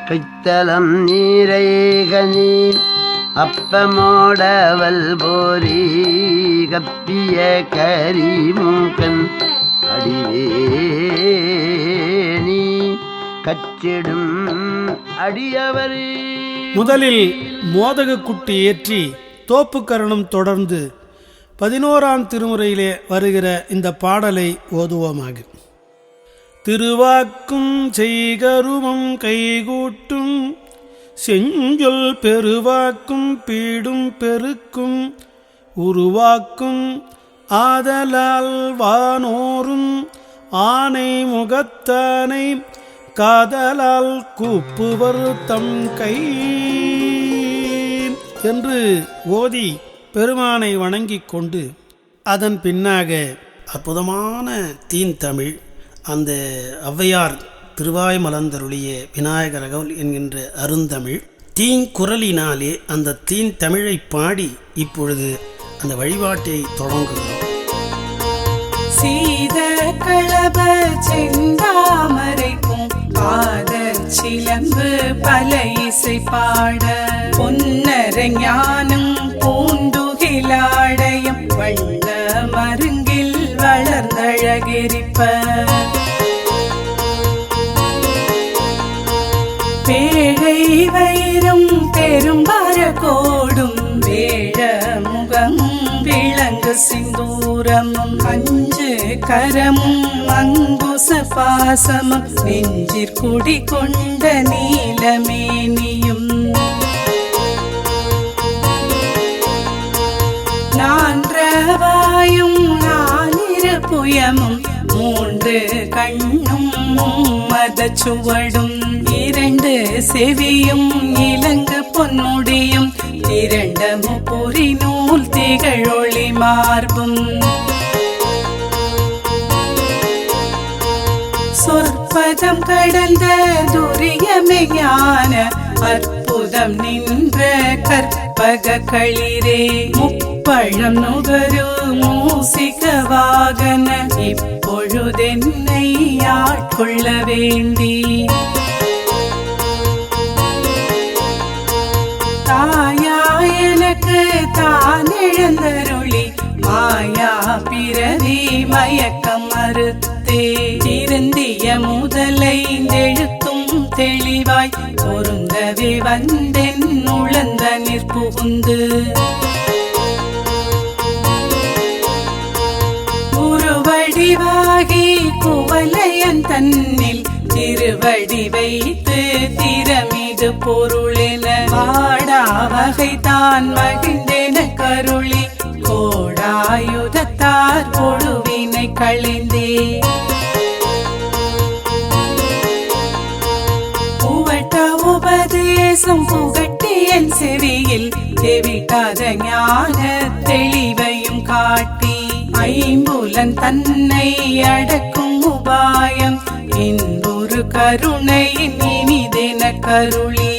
கைத்தலம் நீரைகனி அப்பமோடவல் போரி கப்பிய கரிமூக்கன் அடிவேணி கச்சிடும் அடியவர். முதலில் மோதக குட்டி ஏற்றி தோப்புக்கரணம் தொடர்ந்து 11ஆம் திருமுறையிலே வருகிற இந்த பாடலை ஓதுவோமாக. திருவாக்கும் செய்கருமம் கைகூட்டும் செஞ்சொல் பெருவாக்கும் பீடும் பெருக்கும் உருவாக்கும் ஆதலால் வானோரும் ஆனை முகத்தானை காதலால் கூப்புவர் தம் கை என்று ஓதி பெருமானை வணங்கிக் கொண்டு அதன் பின்னாக அற்புதமான தீன்தமிழ் அந்த ஔவையார் திருவாய் மலர்ந்தருளிய விநாயகர் அகவல் என்கின்ற அருந்தமிழ் தீங்குரலினாலே அந்த தீன் தமிழை பாடி இப்பொழுது அந்த வழிபாட்டை தொடங்குகிறோம். சீத களப செந்தாமரைக்கும் பாத சிலம்பு பல இசை பாட பொன்னர ஞானம் பூண்டுகிலாடயம் வண்ண மருங்கில் வளர்ந்தழகிரிப்ப பேழை வைரம் பெரும்பர கோடும் வேழ முகமும் விளங்கு சிந்தூரமும் அஞ்சு கரமும் அங்குச பாசமும் நெஞ்சிற்குடி கொண்ட நீலமேனியும் நான்றவாயும் நானிரு புயமும் மூன்று கண்ணும் மத சுவடும் இரண்டு செவியும் இலங்கு பொன்னுடியும் இரண்டமு பொறி நூல் திகழொளி மார்பும் சொற்பதம் கடந்த துரியமே ஞான அற்புதம் நின்ற கற்பக களிரே முப்பழம் நுகரு மூசிக வாகன இப்பொழுதென்னை ஆட்கொள்ள வேண்டி தாயா எனக்கு தான் இழந்தருளி மாயா பிறவி மயக்கம் மறுத்தே திருந்திய முதலை எழுத்தும் தெளிவாய் பொருந்தவே வந்தென் உழந்த நிற்புகுந்து உருவடிவாகி குவலையன் தன்னில் திருவடி வைத்து திறமிது பொருளென வாடா வகை தான் மகிழ்ந்தென கருளி கோடாயுதத்தார் பொழுவினை களைந்தே புவட்ட உபதேசம் புகட்டியன் செவியில் தெவிட்டாத ஞான தெளிவையும் காட்டி ஐம்புலன் தன்னை அடக்கும் உபாயம் இன்பொரு கருணை இனிதென கருளி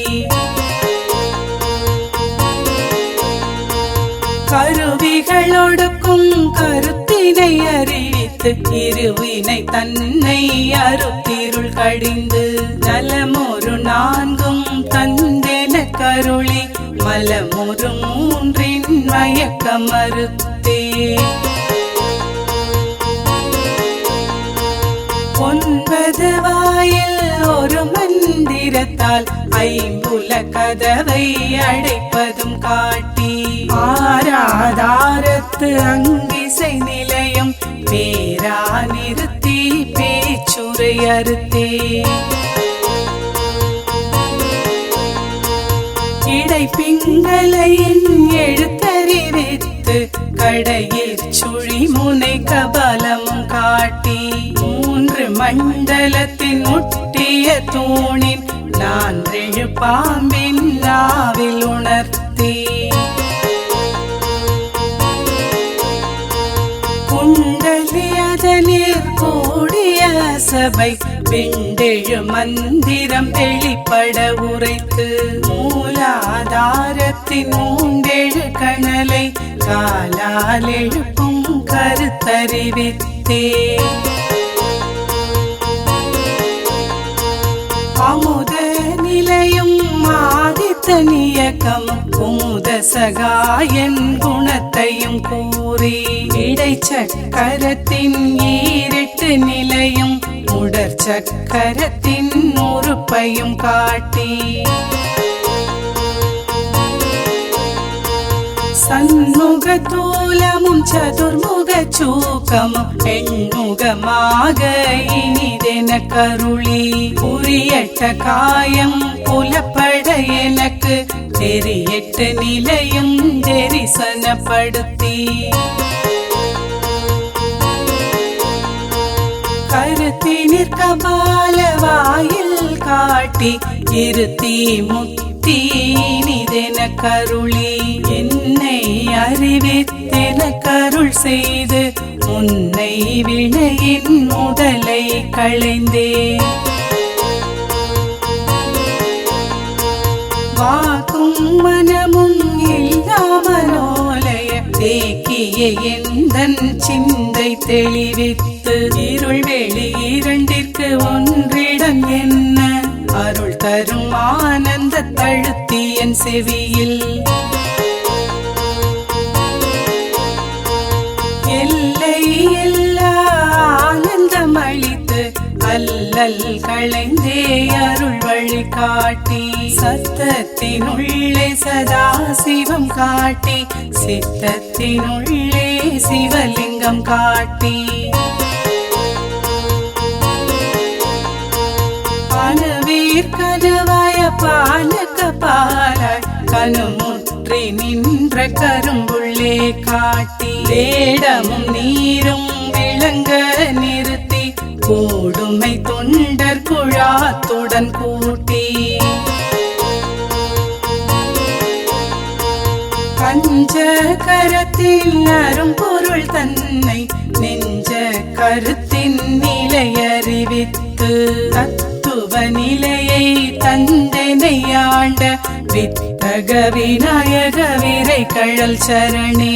கருவிகளொடுக்கும் கருத்தினை அறிவித்து இருவினை தன்னை அருத்திருள் கடிந்து நலமொரு நான்கும் தந்தென கருளி மலமொரு மூன்றின் மயக்க மறுத்தே 9 வாயில் ஒரு மந்திரத்தால் ஐம்புல கதவை அடைப்பதும் காட்டி ஆராதாரத்து அங்கிசை நிலையம் பேரா நிறுத்தி பேச்சுரை அறுத்தே இடை பிங்களையின் எழுத்தறிவித்து கடையில் சுழி முனை கபாலமும் காட்டி 3 மண்டலத்தின் முட்டிய தூணின் 4 பாம்பின் நாவில் உணர்த்தி குண்டலி அதனில் கூடிய சபை விண்டெழு மந்திரம் வெளிப்பட உரைத்து மூலாதாரத்தின் 3 கணலை காலால் எழுப்பும் கருத்தறிவித்தே அமுத நிலை குமுத சகாயன் குணத்தையும் கூறி இடைச்சக்கரத்தின் ஈரெட்டு நிலையும் உடற் சக்கரத்தின் உறுப்பையும் காட்டி சண்முக தூலமும் சதுர்முக சூக்கமும் எண்முகமாக இனிதென கருளி புரியட்ட காயம் புலப்பட எனக்கு தெரியட்ட நிலையும் தரிசனப்படுத்தி கருத்தினிற் கபால வாயில் காட்டி இருத்தி முத்தி இனிதென கருளி என்னை அறிவித்தென கருள் செய்து உன்னை வினையின் உடலை களைந்தே வாக்கும் மனமும் இல்லாமலோலய தேக்கிய எந்தன் சிந்தை தெளிவித்து இருள் வெளி இரண்டிற்கு ஒன்றிடம் என்ன அருள் தரும் ஆனந்த தழுத்தி என் செவியில் எல்லை எல்லா ஆனந்தம் அளித்து அல்லல் களைந்தே அருள் வழி காட்டி சத்தத்தினுள்ளே சதா சிவம் காட்டி சித்தத்தினுள்ளே சிவலிங்கம் காட்டி கனவீர் கனவாய பாலக பாலாய் கனுமுற்றி நின்ற கரும்புள்ளே காட்டி வேடமும் நீரும் விளங்க நிறுத்தி கூடுமை தொண்டர் குழாத்துடன் கூட்டி பஞ்ச கரத்தில் அரும்பொருள் தன்னை நெஞ்ச கருத்தின் நிலை அறிவித்து தத்துவ நிலையை தந்தனை ஆண்ட வித்தக விநாயக விரை கழல் சரணே.